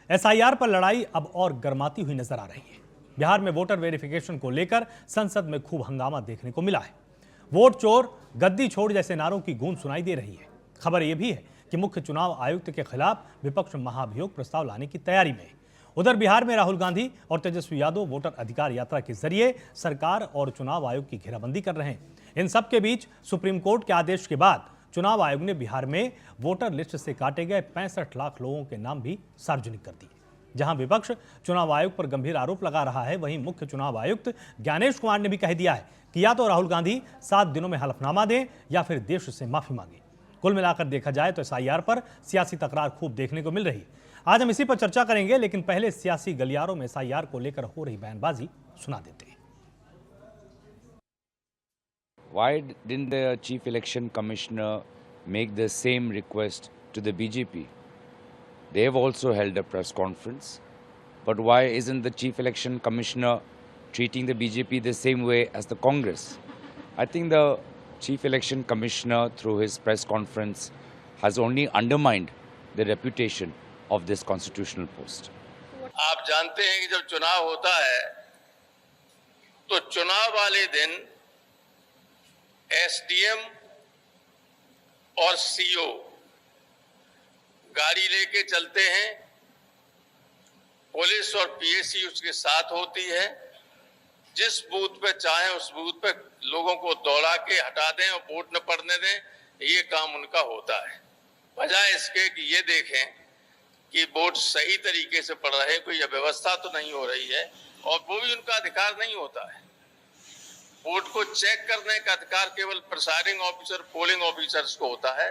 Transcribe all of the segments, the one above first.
SIR पर लड़ाई अब और गर्माती हुई नजर आ रही है। बिहार में वोटर वेरिफिकेशन को लेकर संसद में खूब हंगामा देखने को मिला है। वोट चोर, गद्दी छोड़ जैसे नारों की गूंज सुनाई दे रही है। खबर यह भी है कि मुख्य चुनाव आयुक्त के खिलाफ विपक्ष महाभियोग प्रस्ताव लाने की तैयारी में है। उधर बिहार में राहुल गांधी और तेजस्वी यादव वोटर अधिकार यात्रा के जरिए सरकार और चुनाव आयोग की घेराबंदी कर रहे हैं। इन सब के बीच सुप्रीम कोर्ट के आदेश के बाद चुनाव आयोग ने बिहार में वोटर लिस्ट से काटे गए 65 लाख लोगों के नाम भी सार्वजनिक कर दिए। जहां विपक्ष चुनाव आयोग पर गंभीर आरोप लगा रहा है, वहीं मुख्य चुनाव आयुक्त ज्ञानेश कुमार ने भी कह दिया है कि या तो राहुल गांधी 7 दिनों में हलफनामा दें या फिर देश से माफी मांगे। कुल मिलाकर देखा जाए तो एसआईआर पर सियासी तकरार खूब देखने को मिल रही है। आज हम इसी पर चर्चा करेंगे, लेकिन पहले सियासी गलियारों में एसआईआर को लेकर हो रही बयानबाजी सुना देते हैं। Why didn't the Chief Election Commissioner make the same request to the BJP? They have also held a press conference. But why isn't the Chief Election Commissioner treating the BJP the same way as the Congress? I think the Chief Election Commissioner, through his press conference, has only undermined the reputation of this constitutional post. आप जानते हैं कि जब चुनाव होता है तो चुनाव वाले दिन एसडीएम और सीओ गाड़ी लेके चलते हैं, पुलिस और पीएसी उसके साथ होती है। जिस बूथ पे चाहे उस बूथ पे लोगों को दौड़ा के हटा दें और वोट न पड़ने दें, ये काम उनका होता है। बजाय इसके कि ये देखें कि वोट सही तरीके से पड़ रहे, कोई अव्यवस्था तो नहीं हो रही है, और वो भी उनका अधिकार नहीं होता है। वोट को चेक करने का अधिकार केवल प्रिसाइडिंग ऑफिसर, पोलिंग ऑफिसर्स को होता है,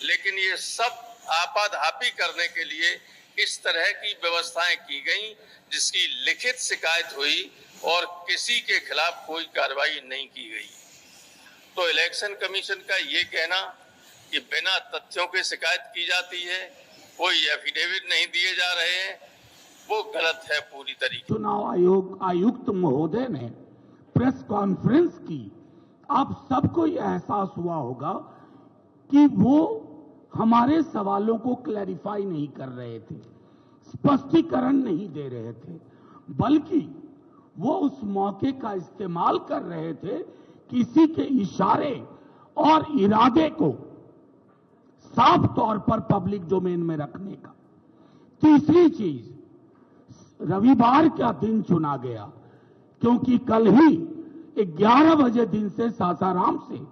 लेकिन ये सब आपाधापी करने के लिए इस तरह की व्यवस्थाएं की गई जिसकी लिखित शिकायत हुई और किसी के खिलाफ कोई कार्रवाई नहीं की गई। तो इलेक्शन कमीशन का ये कहना कि बिना तथ्यों के शिकायत की जाती है, कोई एफिडेविट नहीं दिए जा रहे हैं, वो गलत है पूरी तरीके। चुनाव आयोग आयुक्त महोदय ने प्रेस कॉन्फ्रेंस की। आप सबको यह एहसास हुआ होगा कि वो हमारे सवालों को क्लैरिफाई नहीं कर रहे थे, स्पष्टीकरण नहीं दे रहे थे, बल्कि वो उस मौके का इस्तेमाल कर रहे थे किसी के इशारे और इरादे को साफ तौर पर पब्लिक डोमेन में रखने का। तीसरी चीज, रविवार का दिन चुना गया क्योंकि कल ही 11 बजे दिन से सासाराम से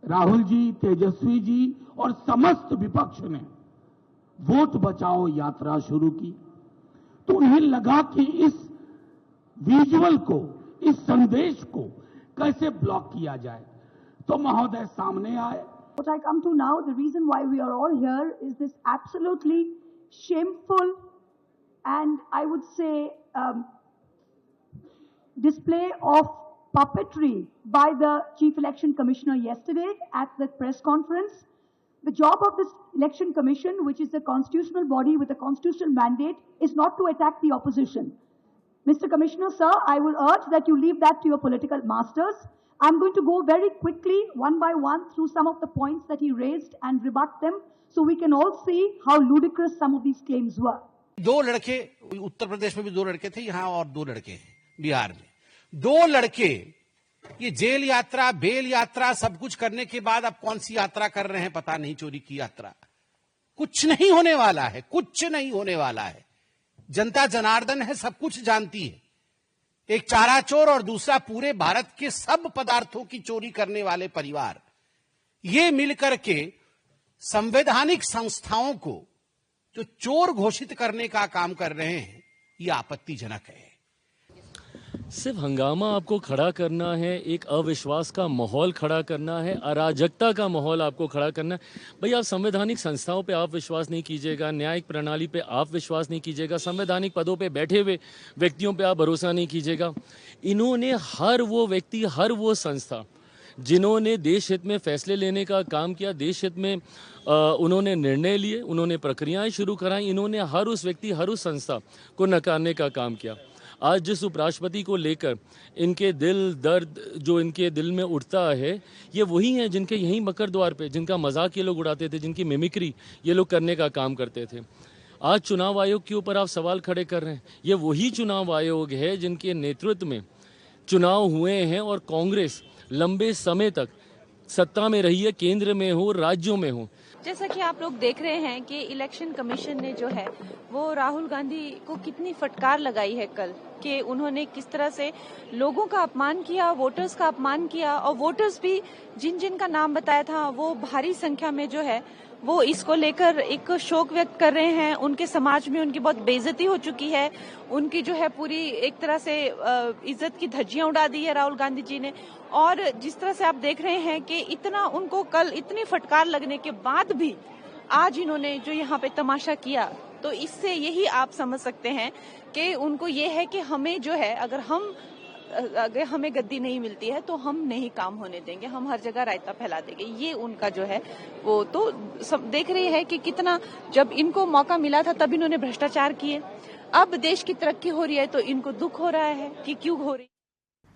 राहुल जी, तेजस्वी जी और समस्त विपक्ष ने वोट बचाओ यात्रा शुरू की। तो उन्हें लगा कि इस विजुअल को, इस संदेश को कैसे ब्लॉक किया जाए, तो महोदय सामने आए। What I come to now, the reason why we are all here is this absolutely shameful and I would say display of puppetry by the Chief Election Commissioner yesterday at the press conference. The job of this Election Commission, which is a constitutional body with a constitutional mandate, is not to attack the opposition. Mr. Commissioner, sir, I will urge that you leave that to your political masters. I'm going to go very quickly, one by one, through some of the points that he raised and rebut them, so we can all see how ludicrous some of these claims were. 2 लड़के, उत्तर प्रदेश में भी 2 लड़के थे, यहां और 2 लड़के हैं बिहार में। 2 लड़के ये जेल यात्रा, बेल यात्रा सब कुछ करने के बाद अब कौन सी यात्रा कर रहे हैं पता नहीं, चोरी की यात्रा। कुछ नहीं होने वाला है, कुछ नहीं होने वाला है। जनता जनार्दन है, सब कुछ जानती है। एक चारा चोर और दूसरा पूरे भारत के सब पदार्थों की चोरी करने वाले परिवार, ये मिलकर के संवैधानिक संस्थाओं को जो चोर घोषित करने का काम कर रहे हैं, ये आपत्तिजनक है। सिर्फ हंगामा आपको खड़ा करना है, एक अविश्वास का माहौल खड़ा करना है, अराजकता का माहौल आपको खड़ा करना है। भाई, आप संवैधानिक संस्थाओं पे आप विश्वास नहीं कीजिएगा, न्यायिक प्रणाली पे आप विश्वास नहीं कीजिएगा, संवैधानिक पदों पे बैठे हुए व्यक्तियों पे आप भरोसा नहीं कीजिएगा। इन्होंने हर वो व्यक्ति, हर वो संस्था जिन्होंने देश हित में फैसले लेने का काम किया, देश हित में उन्होंने निर्णय लिए, उन्होंने प्रक्रियाएं शुरू कराई, इन्होंने हर उस व्यक्ति, हर उस संस्था को नकारने का काम किया। आज जिस उपराष्ट्रपति को लेकर इनके दिल दर्द जो इनके दिल में उठता है, ये वही हैं जिनके यहीं मकर द्वार पे, जिनका मजाक ये लोग उड़ाते थे, जिनकी मिमिक्री ये लोग करने का काम करते थे। आज चुनाव आयोग के ऊपर आप सवाल खड़े कर रहे हैं। ये वही चुनाव आयोग है जिनके नेतृत्व में चुनाव हुए हैं और कांग्रेस लंबे समय तक सत्ता में रही है, केंद्र में हो, राज्यों में हो। जैसा कि आप लोग देख रहे हैं कि इलेक्शन कमीशन ने जो है वो राहुल गांधी को कितनी फटकार लगाई है कल, कि उन्होंने किस तरह से लोगों का अपमान किया, वोटर्स का अपमान किया, और वोटर्स भी जिन जिन का नाम बताया था वो भारी संख्या में जो है वो इसको लेकर एक शोक व्यक्त कर रहे हैं। उनके समाज में उनकी बहुत बेइज्जती हो चुकी है, उनकी जो है पूरी एक तरह से इज्जत की धज्जियां उड़ा दी है राहुल गांधी जी ने। और जिस तरह से आप देख रहे हैं कि इतना उनको कल इतनी फटकार लगने के बाद भी आज इन्होंने जो यहाँ पे तमाशा किया, तो इससे यही आप समझ सकते हैं कि उनको ये है कि हमें जो है अगर हमें गद्दी नहीं मिलती है तो हम नहीं काम होने देंगे, हम हर जगह रायता फैला देंगे। ये उनका जो है वो तो सब देख रही है कि कितना जब इनको मौका मिला था तब इन्होंने भ्रष्टाचार किए। अब देश की तरक्की हो रही है तो इनको दुख हो रहा है कि क्यों हो रही है।